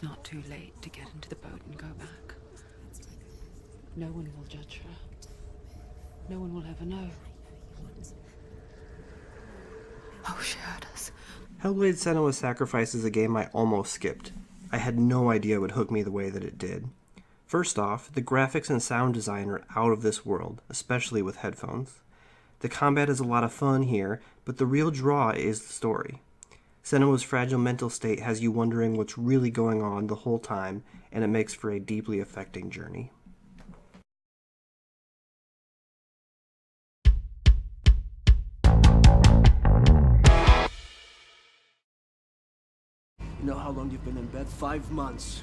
not too late to get into the boat and go back. No one will judge her. No one will ever know. Oh, she hurt us. Hellblade: Senua's Sacrifice is a game I almost skipped. I had no idea it would hook me the way that it did. First off, the graphics and sound design are out of this world, especially with headphones. The combat is a lot of fun here, but the real draw is the story. Senua's fragile mental state has you wondering what's really going on the whole time, and it makes for a deeply affecting journey. You know how long you've been in bed? 5 months.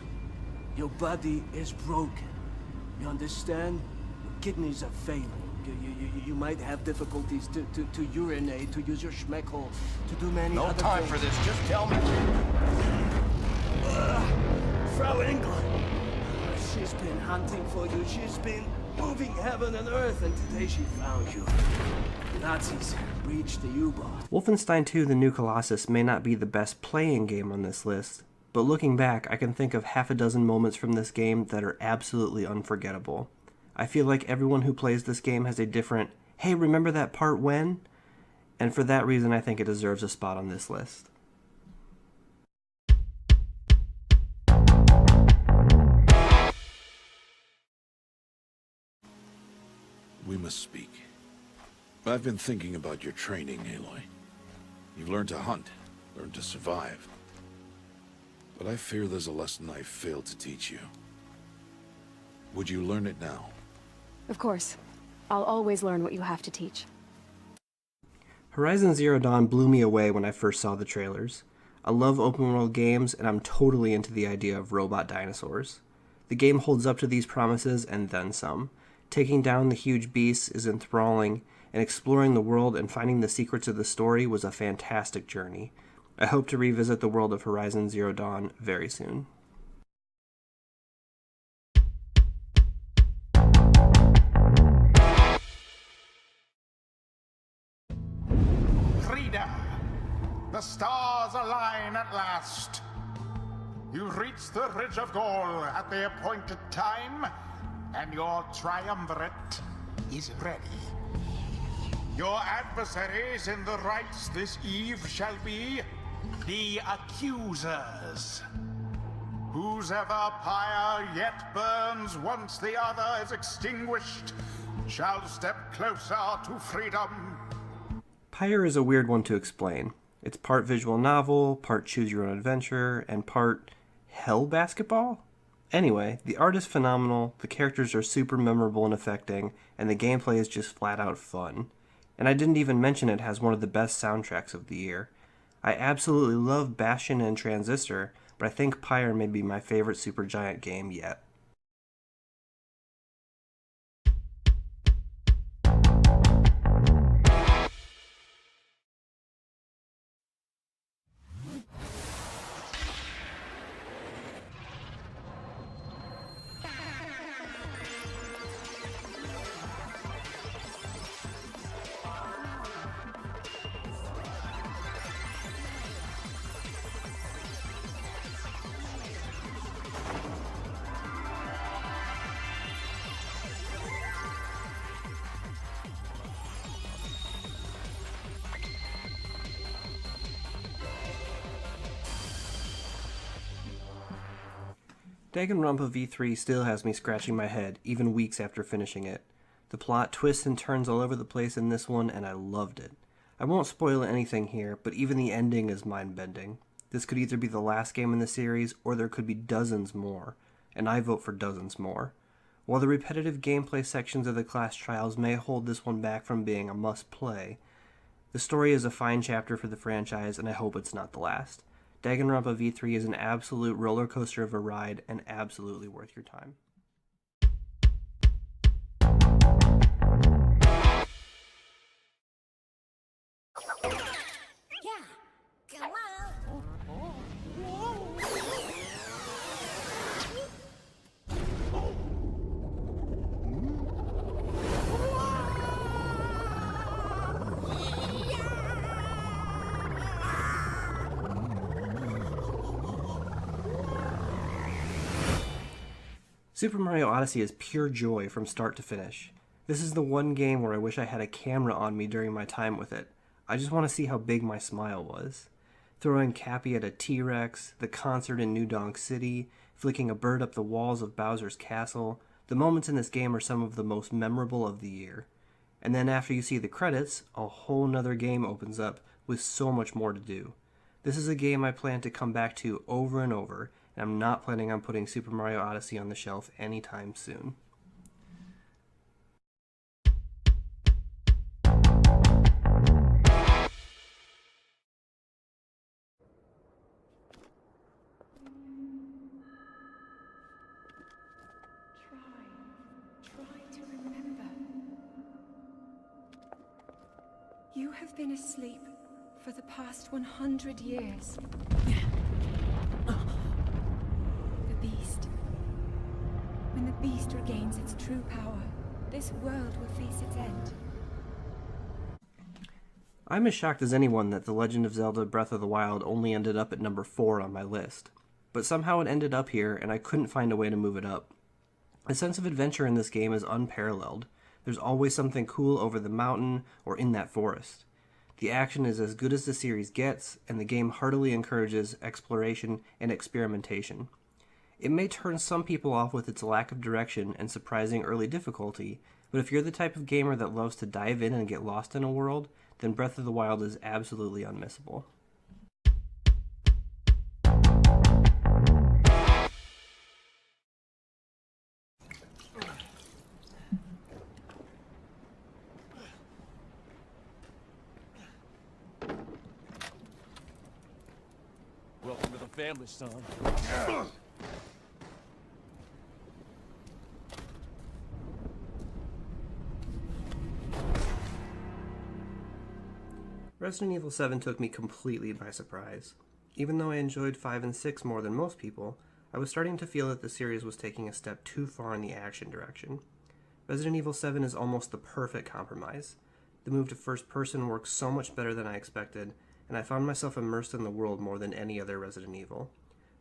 Your body is broken. You understand? Your kidneys are failing. You might have difficulties to urinate, to use your schmeckhole, to do many other things. No time for this, just tell me. Frau England, she's been hunting for you. She's been moving heaven and earth, and today she found you. The Nazis breached the U-boat. Wolfenstein 2: The New Colossus may not be the best playing game on this list, but looking back, I can think of half a dozen moments from this game that are absolutely unforgettable. I feel like everyone who plays this game has a different, hey, remember that part when? And for that reason, I think it deserves a spot on this list. We must speak. I've been thinking about your training, Aloy. You've learned to hunt, learned to survive. But I fear there's a lesson I failed to teach you. Would you learn it now? Of course. I'll always learn what you have to teach. Horizon Zero Dawn blew me away when I first saw the trailers. I love open world games, and I'm totally into the idea of robot dinosaurs. The game holds up to these promises and then some. Taking down the huge beasts is enthralling, and exploring the world and finding the secrets of the story was a fantastic journey. I hope to revisit the world of Horizon Zero Dawn very soon. Freedom! The stars align at last. You reach the Ridge of Gaul at the appointed time, and your triumvirate is ready. Your adversaries in the rites this eve shall be the Accusers. Whose ever pyre yet burns once the other is extinguished shall step closer to freedom. Pyre is a weird one to explain. It's part visual novel, part choose your own adventure, and part hell basketball? Anyway, the art is phenomenal, the characters are super memorable and affecting, and the gameplay is just flat out fun. And I didn't even mention it has one of the best soundtracks of the year. I absolutely love Bastion and Transistor, but I think Pyre may be my favorite Supergiant game yet. Danganronpa V3 still has me scratching my head, even weeks after finishing it. The plot twists and turns all over the place in this one, and I loved it. I won't spoil anything here, but even the ending is mind-bending. This could either be the last game in the series, or there could be dozens more, and I vote for dozens more. While the repetitive gameplay sections of the class trials may hold this one back from being a must-play, the story is a fine chapter for the franchise, and I hope it's not the last. Danganronpa V3 is an absolute roller coaster of a ride and absolutely worth your time. Super Mario Odyssey is pure joy from start to finish. This is the one game where I wish I had a camera on me during my time with it. I just want to see how big my smile was. Throwing Cappy at a T-Rex, the concert in New Donk City, flicking a bird up the walls of Bowser's castle, the moments in this game are some of the most memorable of the year. And then after you see the credits, a whole nother game opens up with so much more to do. This is a game I plan to come back to over and over, and I'm not planning on putting Super Mario Odyssey on the shelf anytime soon. Try to remember. You have been asleep for the past 100 years. The beast. When the beast regains its true power, this world will face its end. I'm as shocked as anyone that The Legend of Zelda Breath of the Wild only ended up at number 4 on my list. But somehow it ended up here, and I couldn't find a way to move it up. The sense of adventure in this game is unparalleled. There's always something cool over the mountain or in that forest. The action is as good as the series gets, and the game heartily encourages exploration and experimentation. It may turn some people off with its lack of direction and surprising early difficulty, but if you're the type of gamer that loves to dive in and get lost in a world, then Breath of the Wild is absolutely unmissable. Welcome to the family, son. Resident Evil 7 took me completely by surprise. Even though I enjoyed 5 and 6 more than most people, I was starting to feel that the series was taking a step too far in the action direction. Resident Evil 7 is almost the perfect compromise. The move to first person works so much better than I expected, and I found myself immersed in the world more than any other Resident Evil.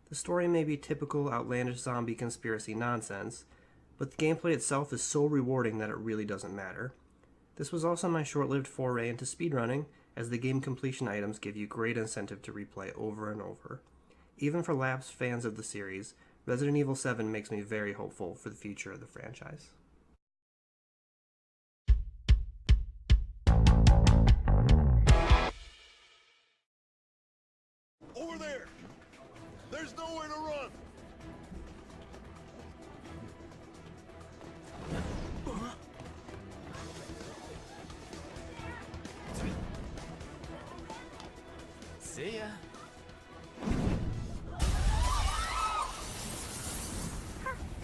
The story may be typical outlandish zombie conspiracy nonsense, but the gameplay itself is so rewarding that it really doesn't matter. This was also my short-lived foray into speedrunning, as the game completion items give you great incentive to replay over and over. Even for lapsed fans of the series, Resident Evil 7 makes me very hopeful for the future of the franchise. Over there! There's nowhere to run! See ya.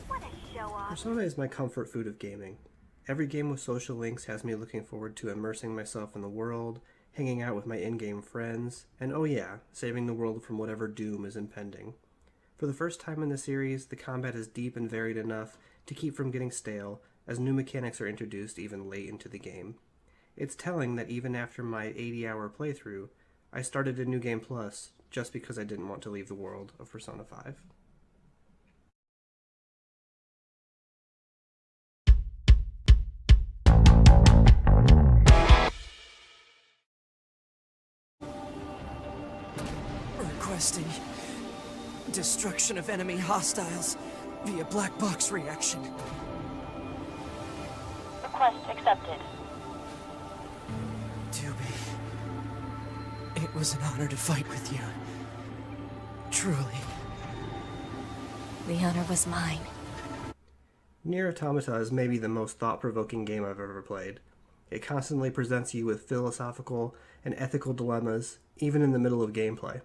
What a show off. Persona is my comfort food of gaming. Every game with social links has me looking forward to immersing myself in the world, hanging out with my in-game friends, and oh yeah, saving the world from whatever doom is impending. For the first time in the series, the combat is deep and varied enough to keep from getting stale, as new mechanics are introduced even late into the game. It's telling that even after my 80-hour playthrough, I started a New Game Plus just because I didn't want to leave the world of Persona 5. Requesting destruction of enemy hostiles via black box reaction. Request accepted. Tubi, it was an honor to fight with you. Truly. The honor was mine. Nier Automata is maybe the most thought-provoking game I've ever played. It constantly presents you with philosophical and ethical dilemmas, even in the middle of gameplay.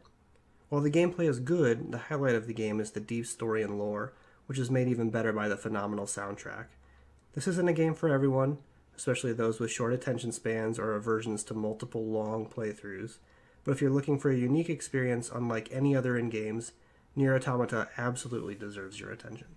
While the gameplay is good, the highlight of the game is the deep story and lore, which is made even better by the phenomenal soundtrack. This isn't a game for everyone, especially those with short attention spans or aversions to multiple long playthroughs, but if you're looking for a unique experience unlike any other in games, Nier Automata absolutely deserves your attention.